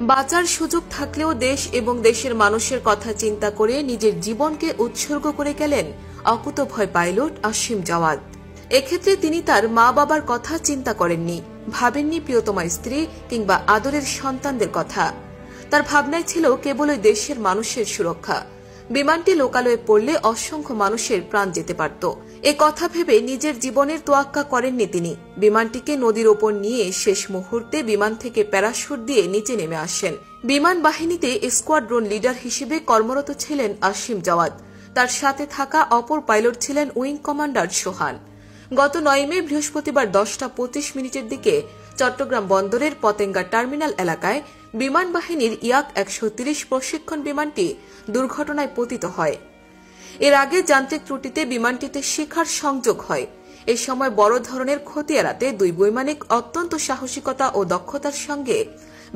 বাঁচার সুযোগ থাকলেও দেশ এবং দেশের মানুষের কথা চিন্তা করে নিজের জীবনকে উৎসর্গ করে গেলেন অকুতোভয় পাইলট আসিম জাওয়াদ। এক্ষেত্রে তিনি তার মা বাবার কথা চিন্তা করেননি, ভাবেননি প্রিয়তমা স্ত্রী কিংবা আদরের সন্তানদের কথা। তার ভাবনায় ছিল কেবলই দেশের মানুষের সুরক্ষা। বিমানটি লোকালয়ে পড়লে অসংখ্য মানুষের প্রাণ যেতে পারত। এ কথা ভেবে নিজের জীবনের তোয়াক্কা করেননি তিনি। বিমানটিকে নদীর ওপর নিয়ে শেষ মুহূর্তে বিমান থেকে প্যারাশুট দিয়ে নিচে নেমে আসেন। বিমান বাহিনীতে স্কোয়াড্রন লিডার হিসেবে কর্মরত ছিলেন আসিম জাওয়াদ। তার সাথে থাকা অপর পাইলট ছিলেন উইং কমান্ডার সোহান। গত 9 মে বৃহস্পতিবার 10:25 দিকে চট্টগ্রাম বন্দরের পতেঙ্গা টার্মিনাল এলাকায় বিমান বাহিনীর ইয়াক 130 প্রশিক্ষণ বিমানটি দুর্ঘটনায় পতিত হয়। এর আগে যান্ত্রিক ত্রুটিতে বিমানটিতে শিখার সংযোগ হয়। এ সময় বড় ধরনের ক্ষতি এড়াতে দুই বৈমানিক অত্যন্ত সাহসিকতা ও দক্ষতার সঙ্গে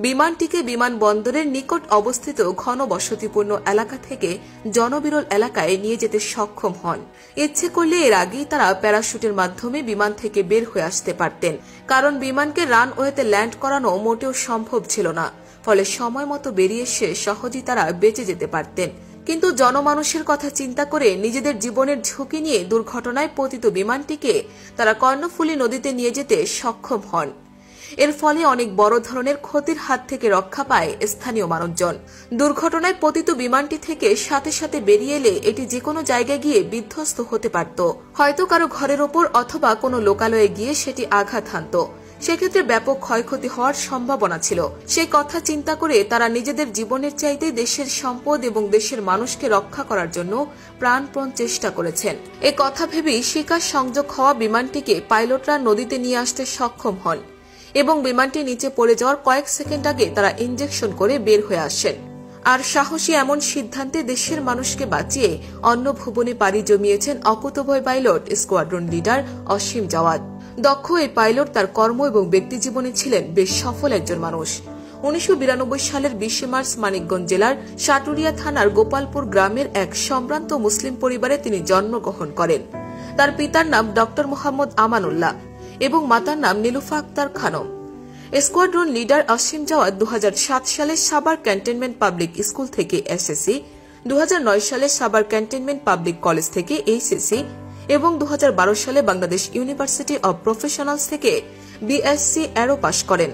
বিমানটিকে বিমানবন্দরের নিকট অবস্থিত ঘনবসতিপূর্ণ এলাকা থেকে জনবিরল এলাকায় নিয়ে যেতে সক্ষম হন। ইচ্ছে করলে এর আগেই তারা প্যারাশুটের মাধ্যমে বিমান থেকে বের হয়ে আসতে পারতেন, কারণ বিমানকে রানওয়েতে ল্যান্ড করানো মোটেও সম্ভব ছিল না। ফলে সময় মতো বেরিয়ে এসে সহজেই তারা বেঁচে যেতে পারতেন। কিন্তু জনমানুষের কথা চিন্তা করে নিজেদের জীবনের ঝুঁকি নিয়ে দুর্ঘটনায় পতিত বিমানটিকে তারা কর্ণফুলী নদীতে নিয়ে যেতে সক্ষম হন। এর ফলে অনেক বড় ধরনের ক্ষতির হাত থেকে রক্ষা পায় স্থানীয় মানুষজন। দুর্ঘটনায় পতিত বিমানটি থেকে সাথে সাথে বেরিয়ে এলে এটি যেকোনো জায়গায় গিয়ে বিধ্বস্ত হতে পারত, হয়তো কারো ঘরের ওপর অথবা কোনো লোকালয়ে গিয়ে সেটি আঘাত হানত। সেক্ষেত্রে ব্যাপক ক্ষয়ক্ষতি হওয়ার সম্ভাবনা ছিল। সেই কথা চিন্তা করে তারা নিজেদের জীবনের চাইতে দেশের সম্পদ এবং দেশের মানুষকে রক্ষা করার জন্য প্রাণপণ চেষ্টা করেছেন। এ কথা ভেবেই শিকার সংযোগ হওয়া বিমানটিকে পাইলটরা নদীতে নিয়ে আসতে সক্ষম হন এবং বিমানটি নিচে পড়ে যাওয়ার কয়েক সেকেন্ড আগে তারা ইঞ্জেকশন করে বের হয়ে আসেন। আর সাহসী এমন সিদ্ধান্তে দেশের মানুষকে বাঁচিয়ে অন্য ভুবনে পাড়ি জমিয়েছেন অকুতোভয় pilot squadron leader Asim Jawad. দক্ষ এই পাইলট তার কর্ম এবং ব্যক্তিজীবনে ছিলেন বেশ সফল একজন মানুষ। 1992 সালের 20 মার্চ মানিকগঞ্জ জেলার সাটুরিয়া থানার গোপালপুর গ্রামের এক সম্ভ্রান্ত মুসলিম পরিবারে তিনি জন্মগ্রহণ করেন। তার পিতার নাম ডক্টর মোহাম্মদ আমানুল্লাহ এবং মাতার নাম নীলুফা আক্তার খানম। স্কোয়াড্রন লিডার আসিম জাওয়াদ 2007 সালে সাভার ক্যান্টনমেন্ট পাবলিক স্কুল থেকে এসএসসি, 2009 সালে সাভার ক্যান্টনমেন্ট পাবলিক কলেজ থেকে এইচএসসি এবং 2012 সালে বাংলাদেশ ইউনিভার্সিটি অব প্রফেশনালস থেকে বিএসসি অ্যারো পাশ করেন।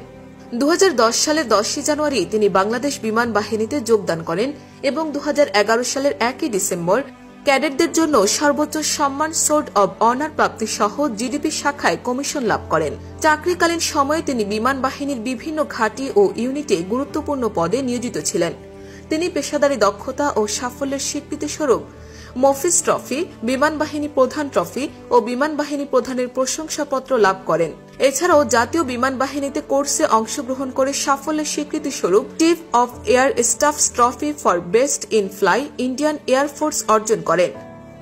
2010 সালের 10 জানুয়ারি তিনি বাংলাদেশ বিমান বাহিনীতে যোগদান করেন এবং 2011 সালের 1 ডিসেম্বর ক্যাডেটদের জন্য সর্বোচ্চ সম্মান সোর্ড অব অনার প্রাপ্তি সহ জিডিপি শাখায় কমিশন লাভ করেন। চাকরিকালীন সময়ে তিনি বিমান বাহিনীর বিভিন্ন ঘাঁটি ও ইউনিটে গুরুত্বপূর্ণ পদে নিয়োজিত ছিলেন। তিনি পেশাদারী দক্ষতা ও সাফল্যের স্বীকৃতিস্বরূপ মফিজ ট্রফি, বিমান বাহিনী প্রধান ট্রফি ও বিমান বাহিনী প্রধানের প্রশংসাপত্র লাভ করেন। এছাড়াও জাতীয় বিমান বাহিনীতে কোর্সে অংশগ্রহণ করে সাফল্যের স্বীকৃতিস্বরূপ chief of air stuffs trophy for best in fly Indian air force অর্জন করেন।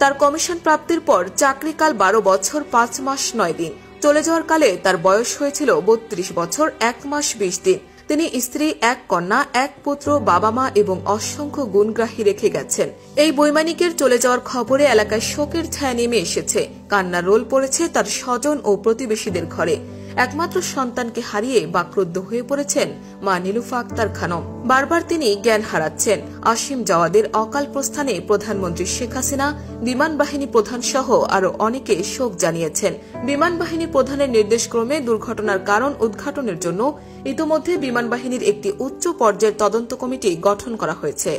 তার কমিশন প্রাপ্তির পর চাকরিকাল 12 বছর 5 মাস 9 দিন। চলে যাওয়ার কালে তার বয়স হয়েছিল 32 বছর 1 মাস 20 দিন। তিনি স্ত্রী, 1 কন্যা, 1 পুত্র, বাবা মা এবং অসংখ্য গুণগ্রাহী রেখে গেছেন। এই বৈমানিকের চলে যাওয়ার খবরে এলাকায় শোকের ছায়া নেমে এসেছে। কান্নার রোল পড়েছে তার স্বজন ও প্রতিবেশীদের ঘরে। একমাত্র সন্তানকে হারিয়ে বাকরুদ্ধ হয়ে পড়েছেন মা নীলুফা আক্তার খানম। বারবার তিনি জ্ঞান হারাচ্ছেন। আসিম জাওয়াদের অকাল প্রস্থানে প্রধানমন্ত্রী শেখ হাসিনা, বিমান বাহিনী প্রধান সহ আরো অনেকে শোক জানিয়েছেন। বিমান বাহিনী প্রধানের নির্দেশক্রমে দুর্ঘটনার কারণ উদ্ঘাটনের জন্য ইতোমধ্যে বিমান বাহিনীর একটি উচ্চ পর্যায়ের তদন্ত কমিটি গঠন করা হয়েছে।